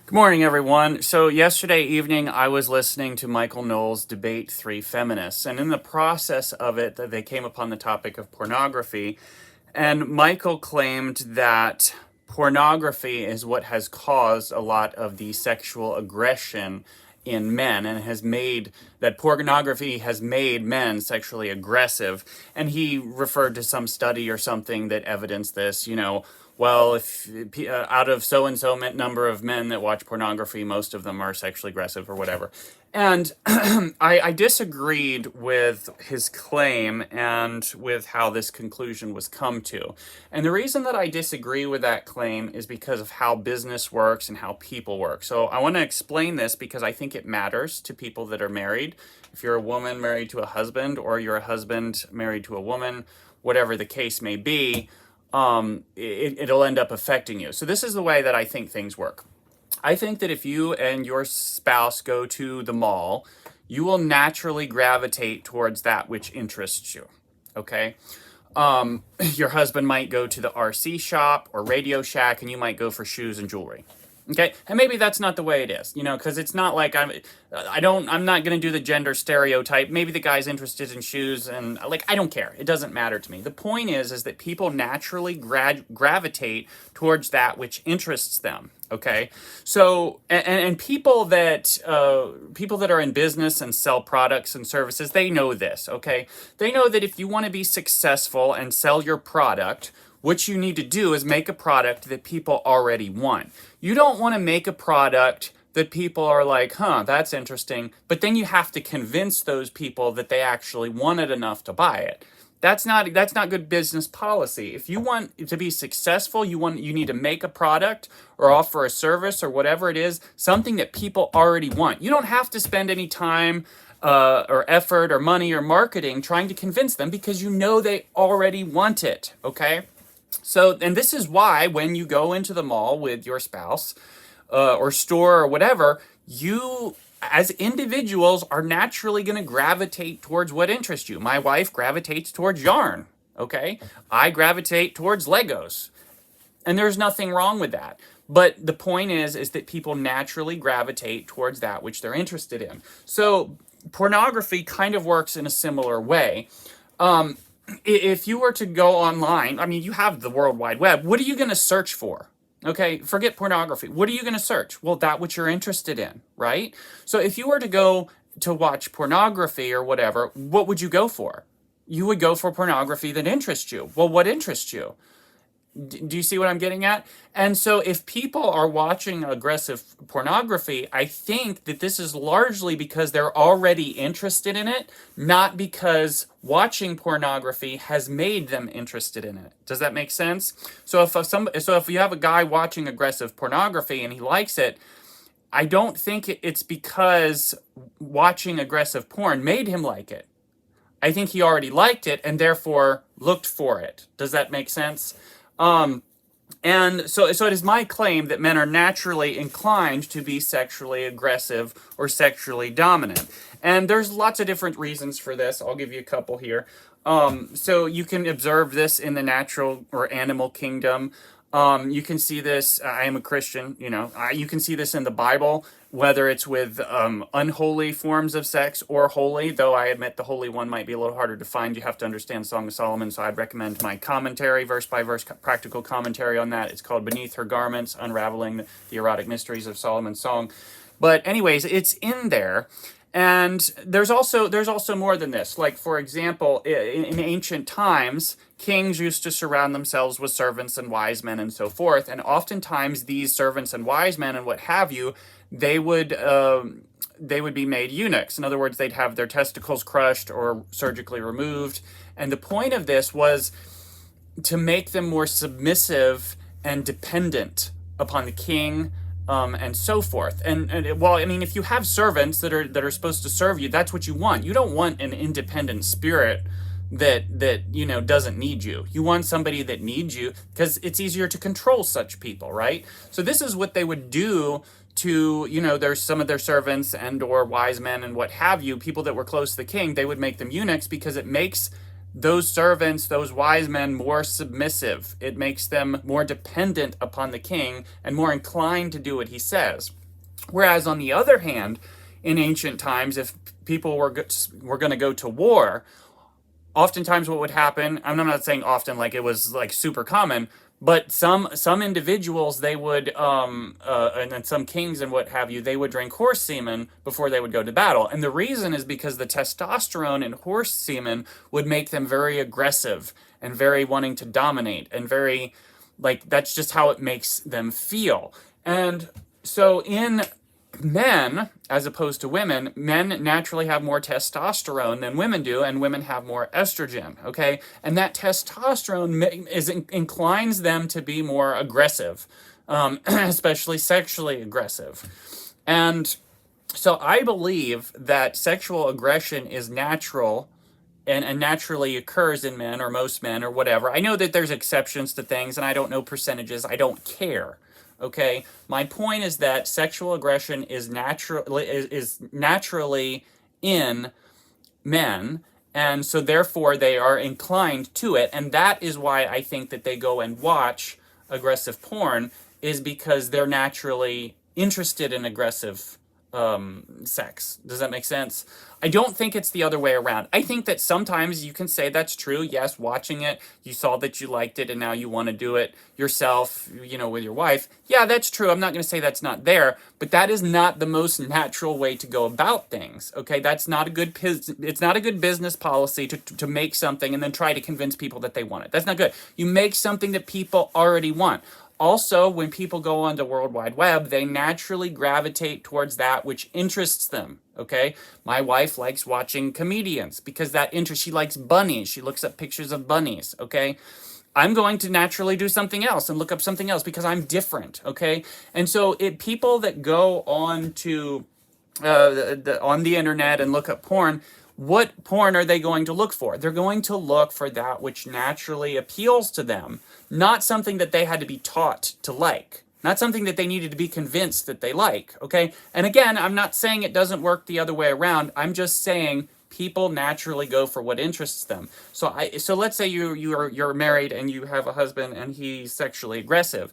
Good morning, everyone. So, yesterday evening, I was listening to Michael Knowles debate three feminists, and in the process of it, they came upon the topic of pornography. And Michael claimed that pornography is what has caused a lot of the sexual aggression in men and has made that pornography has made men sexually aggressive. And he referred to some study or something that evidenced this, well, if out of so and so number of men that watch pornography, most of them are sexually aggressive or whatever. And I disagreed with his claim and with how this conclusion was come to. And the reason that I disagree with that claim is because of how business works and how people work. So I want to explain this because I think it matters to people that are married. If you're a woman married to a husband, or you're a husband married to a woman, whatever the case may be, it'll end up affecting you. So this is the way that I think things work. I think that if you and your spouse go to the mall, you will naturally gravitate towards that which interests you. Okay? Your husband might go to the RC shop or Radio Shack, and you might go for shoes and jewelry. Okay, and maybe that's not the way it is, because it's not like I'm not going to do the gender stereotype. Maybe the guy's interested in shoes, and I don't care. It doesn't matter to me. The point is that people naturally gravitate towards that which interests them. Okay, so and people that are in business and sell products and services, they know this. Okay, they know that if you want to be successful and sell your product, what you need to do is make a product that people already want. You don't want to make a product that people are like, that's interesting, but then you have to convince those people that they actually want it enough to buy it. That's not good business policy. If you want to be successful, you need to make a product or offer a service or whatever it is, something that people already want. You don't have to spend any time or effort or money or marketing trying to convince them, because you know they already want it, okay? So, and this is why when you go into the mall with your spouse or store or whatever, you as individuals are naturally going to gravitate towards what interests you. My wife gravitates towards yarn, okay? I gravitate towards Legos. And there's nothing wrong with that. But the point is that people naturally gravitate towards that which they're interested in. So pornography kind of works in a similar way. If you were to go online, you have the World Wide Web. What are you going to search for? Okay, forget pornography. What are you going to search? Well, that which you're interested in, right? So if you were to go to watch pornography or whatever, what would you go for? You would go for pornography that interests you. Well, what interests you? Do you see what I'm getting at? And so if people are watching aggressive pornography, I think that this is largely because they're already interested in it, not because watching pornography has made them interested in it. Does that make sense? So if you have a guy watching aggressive pornography and he likes it, I don't think it's because watching aggressive porn made him like it. I think he already liked it and therefore looked for it. Does that make sense? And so it is my claim that men are naturally inclined to be sexually aggressive or sexually dominant. And there's lots of different reasons for this. I'll give you a couple here. So you can observe this in the natural or animal kingdom. You can see this, I am a Christian, you can see this in the Bible, whether it's with unholy forms of sex or holy, though I admit the holy one might be a little harder to find. You have to understand Song of Solomon, so I'd recommend my commentary, verse-by-verse practical commentary on that. It's called Beneath Her Garments, Unraveling the Erotic Mysteries of Solomon's Song. But anyways, it's in there. And there's also more than this. Like, for example, in ancient times, kings used to surround themselves with servants and wise men and so forth. And oftentimes these servants and wise men and what have you, they would be made eunuchs. In other words, they'd have their testicles crushed or surgically removed. And the point of this was to make them more submissive and dependent upon the king, and so forth. And if you have servants that are supposed to serve you, that's what you want. You don't want an independent spirit that doesn't need you. You want somebody that needs you, because it's easier to control such people, right? So this is what they would do to, there's some of their servants and or wise men and what have you, people that were close to the king. They would make them eunuchs because it makes those servants, those wise men, more submissive. It makes them more dependent upon the king and more inclined to do what he says. Whereas on the other hand, in ancient times, if people were going to go to war, oftentimes what would happen, I'm not saying often like it was like super common, but some individuals, they would and then some kings and what have you, they would drink horse semen before they would go to battle. And the reason is because the testosterone in horse semen would make them very aggressive and very wanting to dominate and very, like, that's just how it makes them feel. And so in men, as opposed to women, men naturally have more testosterone than women do, and women have more estrogen, okay? And that testosterone inclines them to be more aggressive, especially sexually aggressive. And so I believe that sexual aggression is natural and naturally occurs in men or most men or whatever. I know that there's exceptions to things, and I don't know percentages. I don't care. Okay, my point is that sexual aggression is naturally in men, and so therefore they are inclined to it, and that is why I think that they go and watch aggressive porn, is because they're naturally interested in aggressive sex. Does that make sense? I don't think it's the other way around. I think that sometimes you can say that's true. Yes, watching it, you saw that you liked it and now you want to do it yourself, with your wife. Yeah, that's true. I'm not going to say that's not there, but that is not the most natural way to go about things. Okay, that's not a good it's not a good business policy to make something and then try to convince people that they want it. That's not good. You make something that people already want. Also, when people go on the World Wide Web, they naturally gravitate towards that which interests them, okay? My wife likes watching comedians because she likes bunnies. She looks up pictures of bunnies, okay? I'm going to naturally do something else and look up something else because I'm different, okay? And so people that go on to on the internet and look up porn, what porn are they going to look for? They're going to look for that which naturally appeals to them, not something that they had to be taught to like, not something that they needed to be convinced that they like, okay? And again, I'm not saying it doesn't work the other way around. I'm just saying people naturally go for what interests them. So let's say you're married and you have a husband and he's sexually aggressive.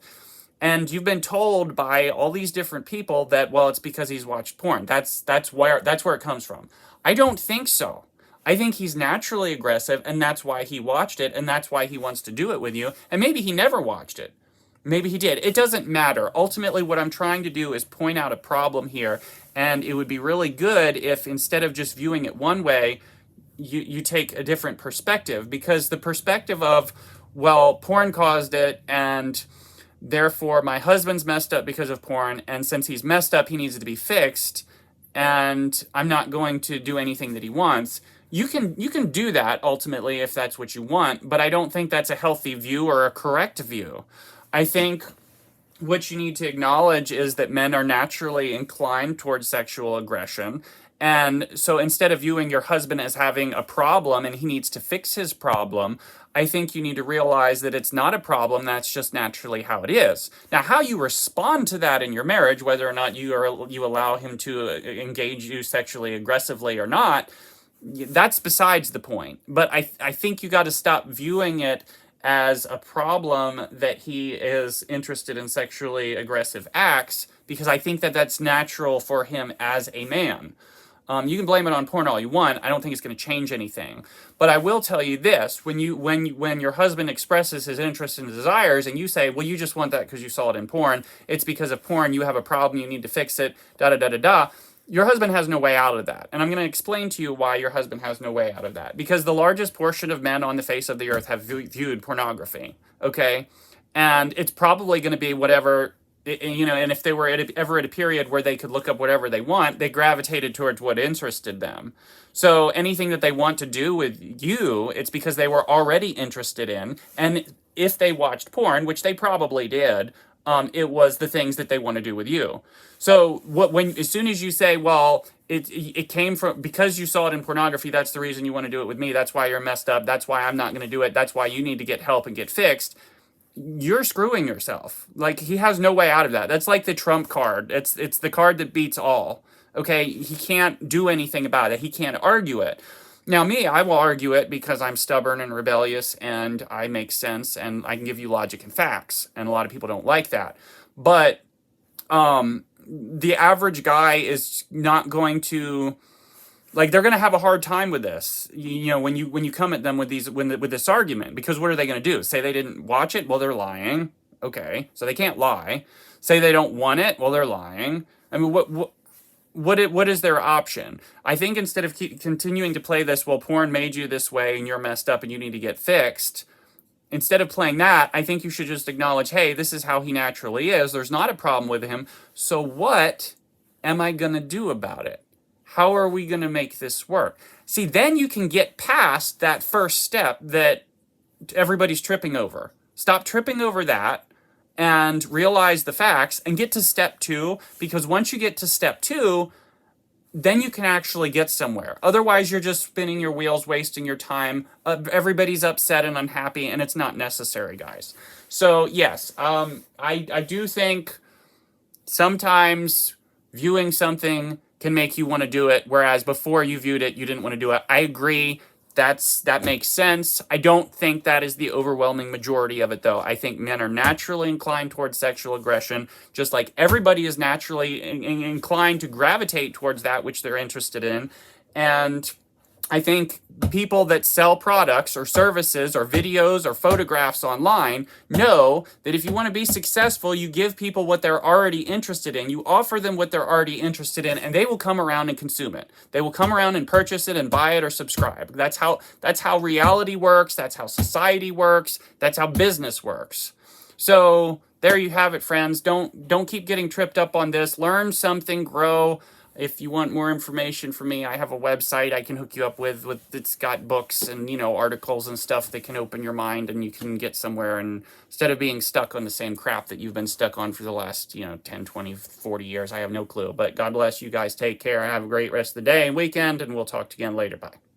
And you've been told by all these different people that, well, it's because he's watched porn. That's where it comes from. I don't think so. I think he's naturally aggressive, and that's why he watched it, and that's why he wants to do it with you. And maybe he never watched it. Maybe he did. It doesn't matter. Ultimately, what I'm trying to do is point out a problem here, and it would be really good if instead of just viewing it one way, you take a different perspective, because the perspective of, well, porn caused it, and therefore my husband's messed up because of porn, and since he's messed up, he needs to be fixed, and I'm not going to do anything that he wants. You can do that ultimately if that's what you want, but I don't think that's a healthy view or a correct view. I think what you need to acknowledge is that men are naturally inclined towards sexual aggression. And so instead of viewing your husband as having a problem and he needs to fix his problem, I think you need to realize that it's not a problem, that's just naturally how it is. Now, how you respond to that in your marriage, whether or not you allow him to engage you sexually aggressively or not, that's besides the point. But I think you got to stop viewing it as a problem that he is interested in sexually aggressive acts, because I think that that's natural for him as a man. You can blame it on porn all you want. I don't think it's going to change anything. But I will tell you this: when your husband expresses his interests and desires, and you say, "Well, you just want that because you saw it in porn. It's because of porn. You have a problem. You need to fix it." Da da da da da. Your husband has no way out of that. And I'm going to explain to you why your husband has no way out of that. Because the largest portion of men on the face of the earth have viewed pornography. Okay, and it's probably going to be whatever. And if they were ever at a period where they could look up whatever they want, they gravitated towards what interested them. So anything that they want to do with you, it's because they were already interested in. And if they watched porn, which they probably did, it was the things that they want to do with you. So as soon as you say, well, it came from, because you saw it in pornography, that's the reason you want to do it with me, that's why you're messed up, that's why I'm not going to do it, that's why you need to get help and get fixed, you're screwing yourself. Like, he has no way out of that. That's like the Trump card. It's the card that beats all. Okay, he can't do anything about it. He can't argue it. Now, me, I will argue it because I'm stubborn and rebellious and I make sense and I can give you logic and facts. And a lot of people don't like that. But the average guy is not going to, like, they're going to have a hard time with this. You know, when you come at them with with this argument, because what are they going to do? Say they didn't watch it? Well, they're lying. Okay, so they can't lie. Say they don't want it? Well, they're lying. I mean, what is their option? I think instead of continuing to play this, well, porn made you this way and you're messed up and you need to get fixed, instead of playing that, I think you should just acknowledge, hey, this is how he naturally is. There's not a problem with him. So what am I going to do about it? How are we going to make this work? See, then you can get past that first step that everybody's tripping over. Stop tripping over that and realize the facts and get to step 2, because once you get to step 2, then you can actually get somewhere. Otherwise, you're just spinning your wheels, wasting your time. Everybody's upset and unhappy, and it's not necessary, guys. So, yes, I do think sometimes viewing something can make you want to do it, whereas before you viewed it, you didn't want to do it. I agree. That makes sense. I don't think that is the overwhelming majority of it, though. I think men are naturally inclined towards sexual aggression, just like everybody is naturally inclined to gravitate towards that which they're interested in. And I think people that sell products or services or videos or photographs online know that if you want to be successful, you give people what they're already interested in. You offer them what they're already interested in, and they will come around and consume it. They will come around and purchase it and buy it or subscribe. That's how reality works. That's how society works. That's how business works. So there you have it, friends. Don't keep getting tripped up on this. Learn something, grow. If you want more information from me, I have a website I can hook you up with it's got books and, articles and stuff that can open your mind and you can get somewhere, and instead of being stuck on the same crap that you've been stuck on for the last, 10, 20, 40 years. I have no clue. But God bless you guys. Take care. Have a great rest of the day and weekend, and we'll talk again later. Bye.